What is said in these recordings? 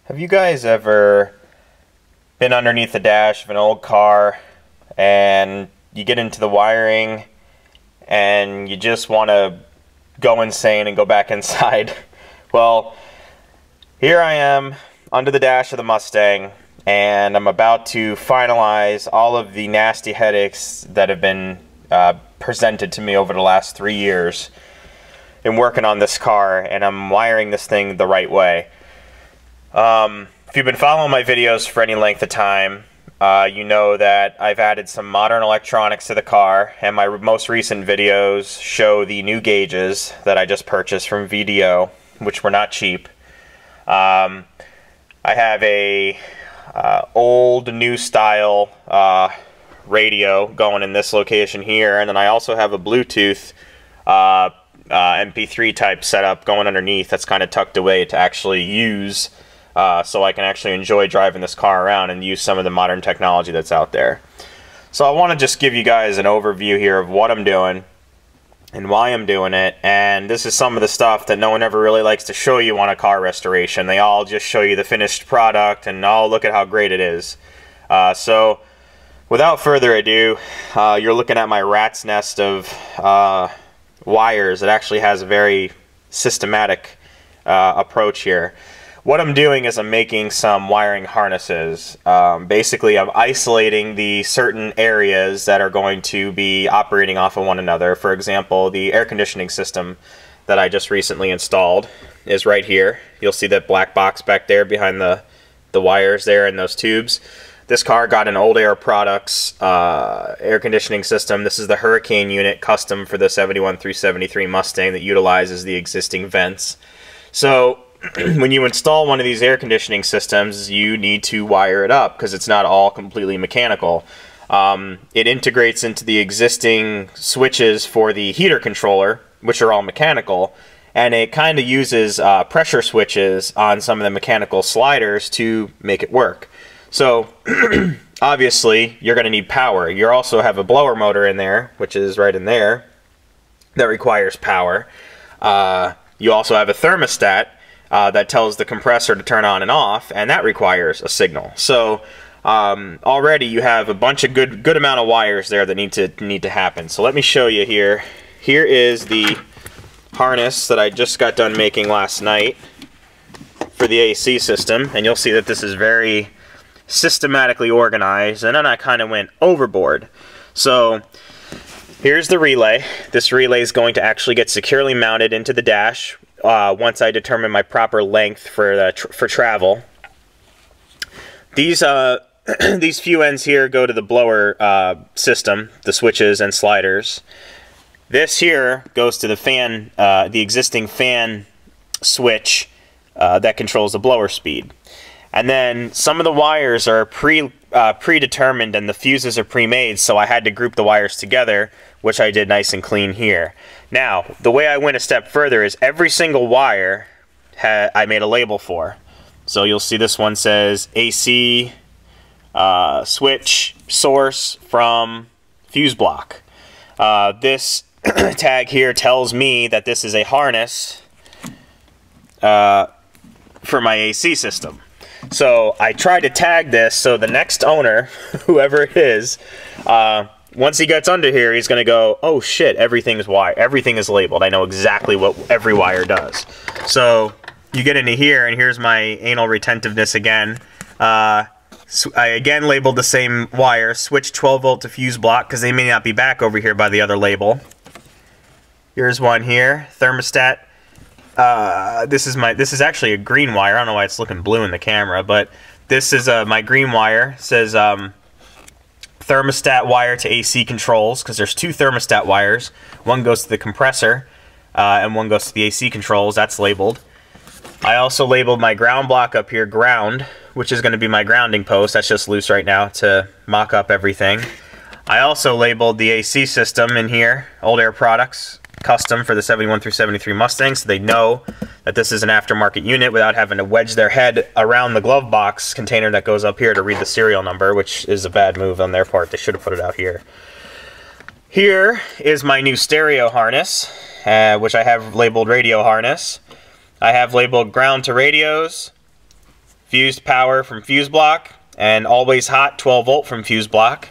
Have you guys ever been underneath the dash of an old car and you get into the wiring and you just want to go insane and go back inside? Well, here I am under the dash of the Mustang, and I'm about to finalize all of the nasty headaches that have been presented to me over the last 3 years in working on this car, and I'm wiring this thing the right way. If you've been following my videos for any length of time, you know that I've added some modern electronics to the car, and my most recent videos show the new gauges that I just purchased from VDO, which were not cheap. I have a old new style radio going in this location here, and then I also have a Bluetooth MP3 type setup going underneath that's kind of tucked away to actually use, so I can actually enjoy driving this car around and use some of the modern technology that's out there. So I want to just give you guys an overview here of what I'm doing and why I'm doing it, and this is some of the stuff that no one ever really likes to show you on a car restoration. They all just show you the finished product and, oh, look at how great it is. So without further ado, you're looking at my rat's nest of wires. It actually has a very systematic approach here. What I'm doing is I'm making some wiring harnesses. Basically, I'm isolating the certain areas that are going to be operating off of one another. For example, the air conditioning system that I just recently installed is right here. You'll see that black box back there behind the wires there and those tubes. This car got an Old Air Products air conditioning system. This is the Hurricane unit, custom for the 71 through 73 Mustang, that utilizes the existing vents. So when you install one of these air conditioning systems, you need to wire it up because it's not all completely mechanical. It integrates into the existing switches for the heater controller, which are all mechanical, and it kind of uses pressure switches on some of the mechanical sliders to make it work. So obviously you're going to need power. You also have a blower motor in there, which is right in there, that requires power. You also have a thermostat that tells the compressor to turn on and off, and that requires a signal. So already you have a bunch of good amount of wires there that need to happen. So let me show you here. Here is the harness that I just got done making last night for the AC system, and you'll see that this is very systematically organized, and then I kind of went overboard. So here's the relay. This relay is going to actually get securely mounted into the dash once I determine my proper length for travel. These these few ends here go to the blower system, the switches and sliders. This here goes to the fan, the existing fan switch that controls the blower speed. And then some of the wires are predetermined and the fuses are pre-made, so I had to group the wires together, which I did nice and clean here. Now, the way I went a step further is every single wire I made a label for. So you'll see this one says AC switch source from fuse block. This tag here tells me that this is a harness for my AC system. So I tried to tag this so the next owner, whoever it is, once he gets under here, he's going to go, oh shit, everything is labeled. I know exactly what every wire does. So you get into here, and here's my anal retentiveness again. I again labeled the same wire, switch 12 volt to fuse block, because they may not be back over here by the other label. Here's one here, thermostat. This is actually a green wire. I don't know why it's looking blue in the camera, but this is my green wire. It says thermostat wire to AC controls, because there's two thermostat wires. One goes to the compressor and one goes to the AC controls. That's labeled. I also labeled my ground block up here ground, which is going to be my grounding post. That's just loose right now to mock up everything. I also labeled the AC system in here, Old Air Products, custom for the 71 through 73 Mustang, so they know that this is an aftermarket unit without having to wedge their head around the glove box container that goes up here to read the serial number, which is a bad move on their part. They should have put it out here. Here is my new stereo harness, which I have labeled radio harness. I have labeled ground to radios, fused power from fuse block, and always hot 12 volt from fuse block.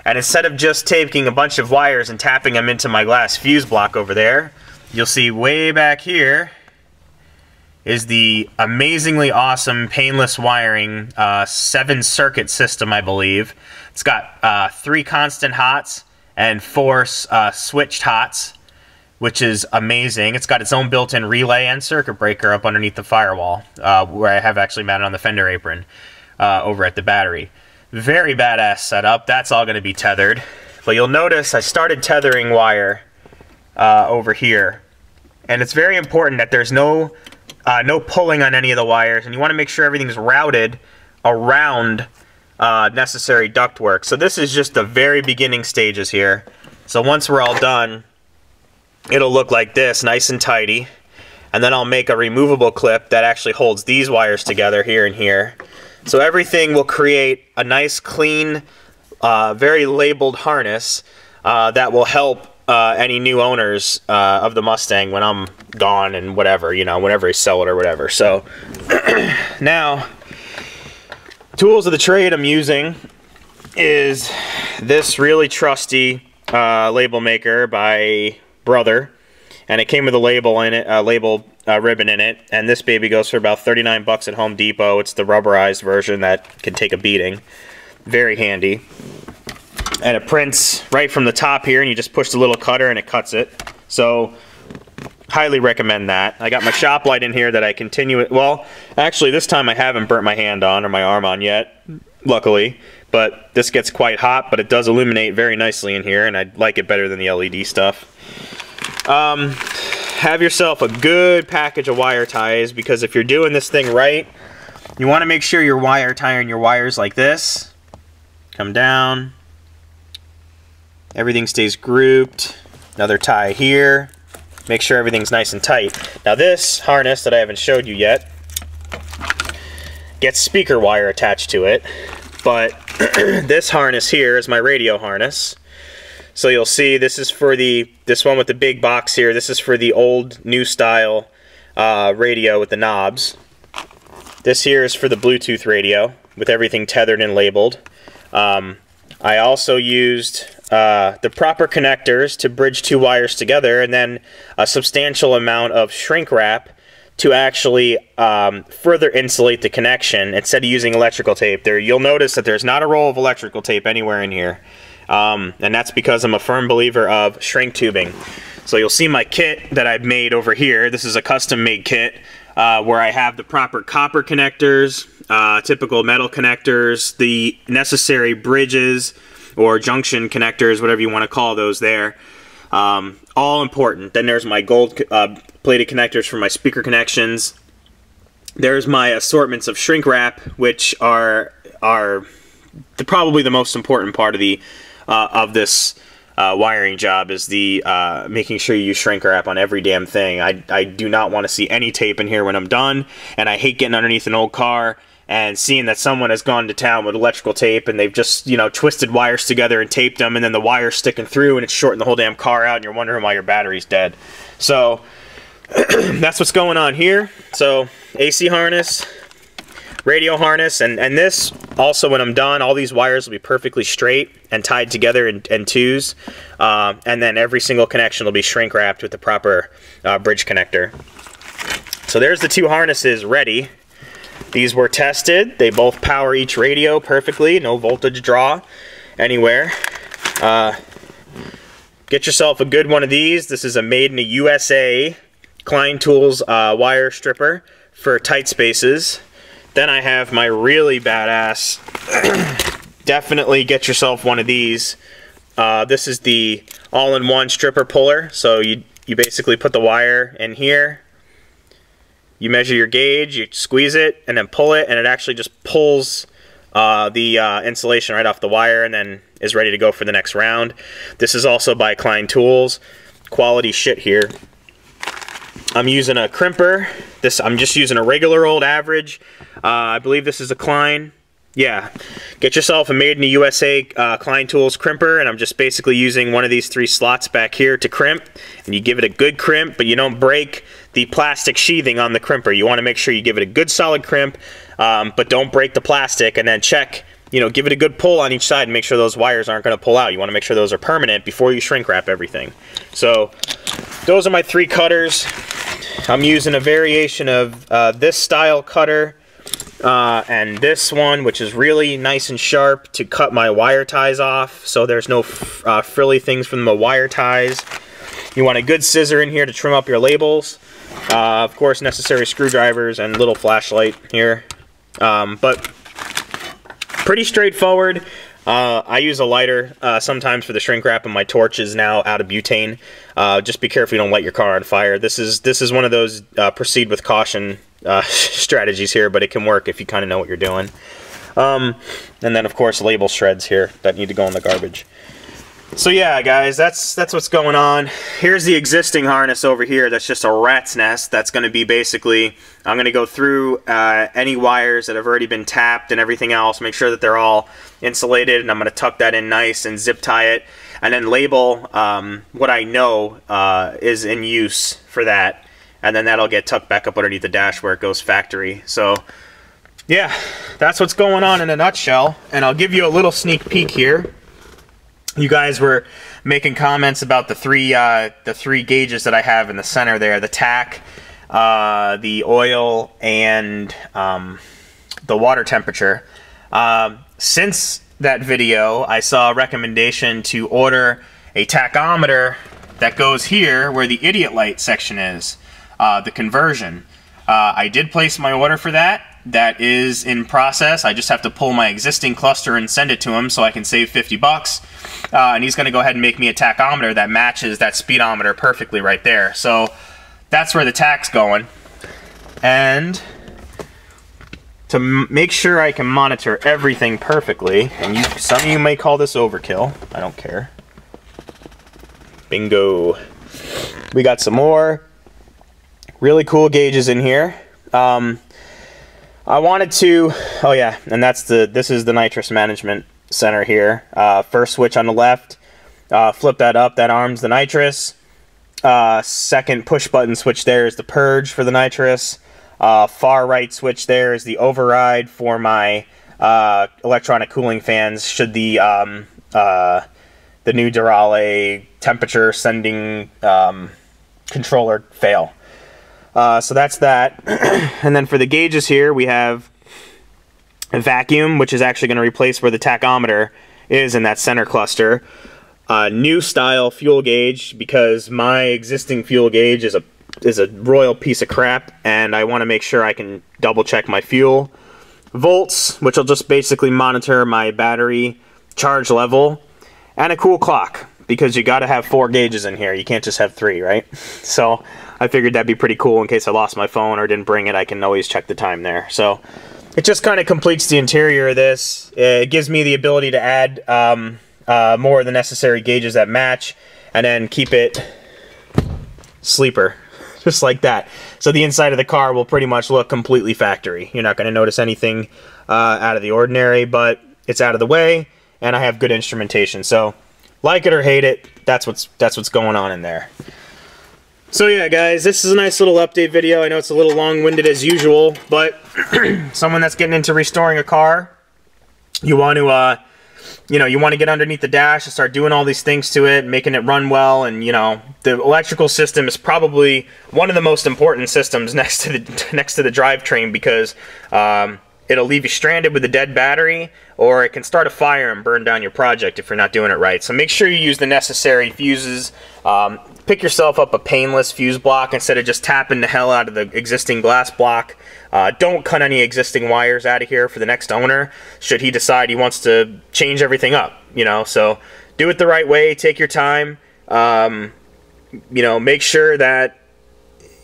And instead of just taking a bunch of wires and tapping them into my glass fuse block over there, you'll see way back here is the amazingly awesome Painless wiring 7-circuit system, I believe. It's got 3 constant hots and 4 switched hots, which is amazing. It's got its own built-in relay and circuit breaker up underneath the firewall, where I have actually mounted on the fender apron over at the battery. Very badass setup. That's all going to be tethered. But you'll notice I started tethering wire over here. And it's very important that there's no pulling on any of the wires, and you want to make sure everything's routed around necessary ductwork. So this is just the very beginning stages here. So once we're all done, it'll look like this, nice and tidy. And then I'll make a removable clip that actually holds these wires together here and here. So everything will create a nice, clean, very labeled harness that will help any new owners of the Mustang when I'm gone and whatever, you know, whenever I sell it or whatever. So now, tools of the trade I'm using is this really trusty label maker by Brother, and it came with a label in it, ribbon in it, and this baby goes for about 39 bucks at Home Depot. It's the rubberized version that can take a beating. Very handy. And it prints right from the top here, and you just push the little cutter and it cuts it. So highly recommend that. I got my shop light in here that I continue it. Well, actually this time I haven't burnt my hand on or my arm on yet, luckily. But this gets quite hot, but it does illuminate very nicely in here, and I like it better than the LED stuff. Have yourself a good package of wire ties, because if you're doing this thing right, you want to make sure you're wire tying your wires like this. Come down. Everything stays grouped. Another tie here. Make sure everything's nice and tight. Now this harness that I haven't showed you yet gets speaker wire attached to it, but this harness here is my radio harness. So you'll see this is for this one with the big box here. This is for the old new style radio with the knobs. This here is for the Bluetooth radio with everything tethered and labeled. I also used the proper connectors to bridge 2 wires together, and then a substantial amount of shrink wrap to actually further insulate the connection instead of using electrical tape. You'll notice that there's not a roll of electrical tape anywhere in here. And that's because I'm a firm believer of shrink tubing. So you'll see my kit that I've made over here. This is a custom made kit where I have the proper copper connectors, typical metal connectors, the necessary bridges or junction connectors, whatever you want to call those there. All important. Then there's my gold plated connectors for my speaker connections. There's my assortments of shrink wrap, which are probably the most important part of this wiring job, is the making sure you use shrink wrap on every damn thing. I do not want to see any tape in here when I'm done, and I hate getting underneath an old car and seeing that someone has gone to town with electrical tape and they've just, you know, twisted wires together and taped them, and then the wire's sticking through and it's shorting the whole damn car out and you're wondering why your battery's dead. So that's what's going on here. So AC harness, radio harness, and this also, when I'm done, all these wires will be perfectly straight and tied together in twos, and then every single connection will be shrink wrapped with the proper bridge connector. So there's the 2 harnesses ready. These were tested. They both power each radio perfectly, no voltage draw anywhere. Get yourself a good one of these. This is a made in the USA Klein Tools wire stripper for tight spaces. Then I have my really badass, definitely get yourself one of these. This is the all-in-one stripper puller. So you basically put the wire in here, you measure your gauge, you squeeze it, and then pull it, and it actually just pulls the insulation right off the wire and then is ready to go for the next round. This is also by Klein Tools. Quality shit here. I'm using a crimper. I'm just using a regular old average. I believe this is a Klein. Yeah. Get yourself a made in the USA Klein Tools crimper, and I'm just basically using one of these 3 slots back here to crimp. And you give it a good crimp, but you don't break the plastic sheathing on the crimper. You want to make sure you give it a good solid crimp, but don't break the plastic, and then check, you know, give it a good pull on each side and make sure those wires aren't going to pull out. You want to make sure those are permanent before you shrink wrap everything. So those are my 3 cutters. I'm using a variation of this style cutter and this one, which is really nice and sharp, to cut my wire ties off, so there's no frilly things from the wire ties. You want a good scissor in here to trim up your labels. Of course, necessary screwdrivers and little flashlight here. But pretty straightforward. I use a lighter sometimes for the shrink wrap, and my torch is now out of butane. Just be careful you don't light your car on fire. This is one of those proceed with caution strategies here, but it can work if you kind of know what you're doing. And then of course label shreds here that need to go in the garbage. So yeah, guys, that's what's going on. Here's the existing harness over here. That's just a rat's nest. That's going to be basically, I'm going to go through any wires that have already been tapped and everything else, make sure that they're all insulated, and I'm going to tuck that in nice and zip tie it, and then label what I know is in use for that, and then that'll get tucked back up underneath the dash where it goes factory. So yeah, that's what's going on in a nutshell, and I'll give you a little sneak peek here. You guys were making comments about the three gauges that I have in the center there, the tack, the oil, and the water temperature. Since that video, I saw a recommendation to order a tachometer that goes here where the idiot light section is, the conversion. I did place my order for that. That is in process. I just have to pull my existing cluster and send it to him so I can save 50 bucks. And he's going to go ahead and make me a tachometer that matches that speedometer perfectly right there. So that's where the tach's going. And to make sure I can monitor everything perfectly, and some of you may call this overkill, I don't care. Bingo. We got some more really cool gauges in here. I wanted to, oh yeah, and this is the nitrous management center here. First switch on the left, flip that up, that arms the nitrous. Second push button switch there is the purge for the nitrous. Far right switch there is the override for my electronic cooling fans should the new Durale temperature sending controller fail. So that's that. And then for the gauges here, we have a vacuum, which is actually going to replace where the tachometer is in that center cluster. New style fuel gauge, because my existing fuel gauge is a royal piece of crap, and I want to make sure I can double check my fuel. Volts, which will just basically monitor my battery charge level, and a cool clock, because you got to have 4 gauges in here. You can't just have 3, right? So I figured that'd be pretty cool in case I lost my phone or didn't bring it. I can always check the time there. So it just kind of completes the interior of this. It gives me the ability to add more of the necessary gauges that match, and then keep it sleeper, just like that. So the inside of the car will pretty much look completely factory. You're not going to notice anything out of the ordinary, but it's out of the way, and I have good instrumentation. So like it or hate it, that's what's going on in there. So yeah, guys, this is a nice little update video. I know it's a little long-winded as usual, but someone that's getting into restoring a car, you want to, you want to get underneath the dash and start doing all these things to it, making it run well, and the electrical system is probably one of the most important systems next to the drivetrain, because it'll leave you stranded with a dead battery, or it can start a fire and burn down your project if you're not doing it right. So make sure you use the necessary fuses. Pick yourself up a Painless fuse block instead of just tapping the hell out of the existing glass block. Don't cut any existing wires out of here for the next owner, should he decide he wants to change everything up, So do it the right way, take your time, make sure that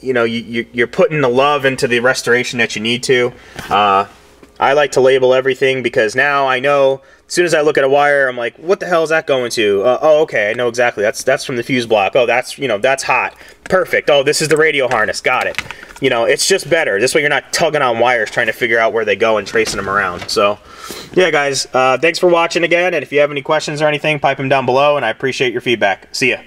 you're putting the love into the restoration that you need to. I like to label everything, because now I know as soon as I look at a wire, I'm like, what the hell is that going to? Oh, okay, I know exactly. That's from the fuse block. Oh, that's that's hot. Perfect. Oh, this is the radio harness. Got it. It's just better. This way you're not tugging on wires trying to figure out where they go and tracing them around. So, yeah, guys, thanks for watching again. And if you have any questions or anything, pipe them down below, and I appreciate your feedback. See ya.